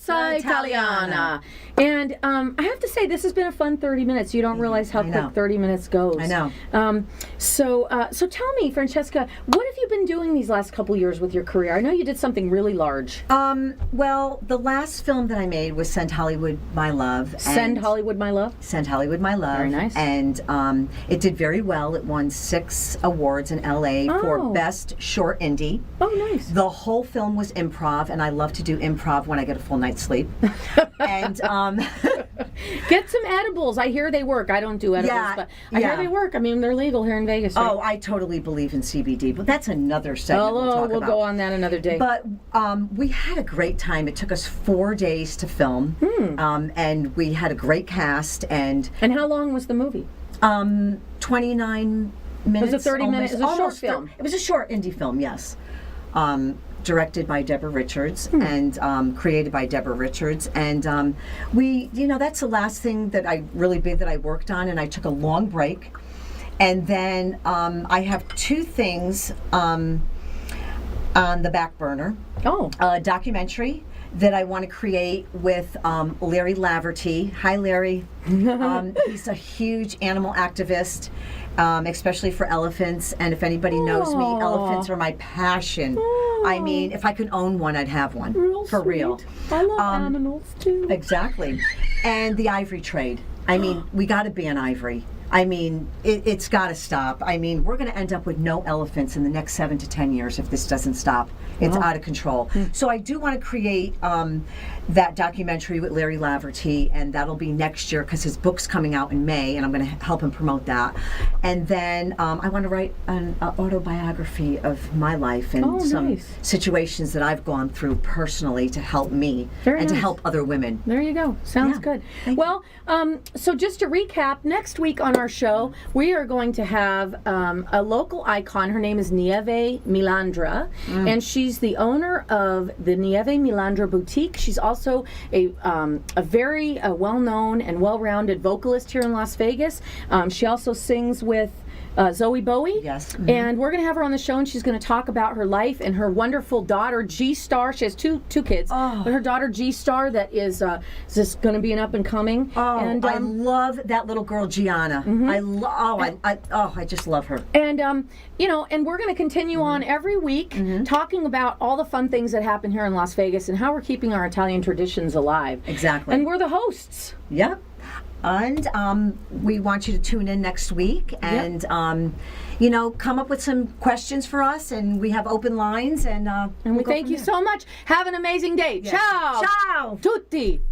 Ragazza Italiana. And I have to say, this has been a fun 30 minutes. You don't realize how quick 30 minutes goes. I know. So tell me, Francesca, what have you been doing these last couple years with your career? I know you did something really large. Well, the last film that I made was Send Hollywood My Love. Send Hollywood My Love? Send Hollywood My Love. Very nice. And it did very well. It won 6 awards in LA for Best Short Indie. Oh, nice. The whole film was improv, and I love to do improv when I get a full night's sleep. And get some edibles. I hear they work. I don't do edibles, but I hear they work. I mean, they're legal here in Vegas. Right? Oh, I totally believe in CBD, but that's another segment we'll go on that another day. But we had a great time. It took us 4 days to film, and we had a great cast. And how long was the movie? 29 minutes. Was it 30 minutes? It was a short film. It was a short indie film, yes. Directed by Deborah Richards and created by Deborah Richards. And we, that's the last thing that really big that I worked on, and I took a long break. And then I have 2 things on the back burner. A documentary that I want to create with Larry Laverty. Hi, Larry. He's a huge animal activist, especially for elephants. And if anybody knows me, elephants are my passion. I mean, if I could own one, I'd have one. For real. I love animals, too. Exactly. And the ivory trade. I mean, we got to ban ivory. I mean, it's got to stop. I mean, we're going to end up with no elephants in the next 7 to 10 years if this doesn't stop. It's out of control. So I do want to create that documentary with Larry Laverty, and that'll be next year because his book's coming out in May, and I'm going to help him promote that. And then I want to write an autobiography of my life and some situations that I've gone through personally to help me to help other women. There you go. Sounds good. Well, so just to recap, next week on our show, we are going to have a local icon. Her name is Nieve Milandra, and she's the owner of the Nieve Milandra Boutique. She's also a very well-known and well-rounded vocalist here in Las Vegas. She also sings with Zoe Bowie. Yes. And we're going to have her on the show, and she's going to talk about her life and her wonderful daughter, G-Star. She has two kids. But her daughter, G-Star, that is just going to be an up-and-coming. And I love that little girl, Gianna. I just love her. And, and we're going to continue on every week talking about all the fun things that happen here in Las Vegas and how we're keeping our Italian traditions alive. Exactly. And we're the hosts. Yep. And we want you to tune in next week and, come up with some questions for us. And we have open lines. And we thank you so much. Have an amazing day. Yes. Ciao. Ciao. Tutti.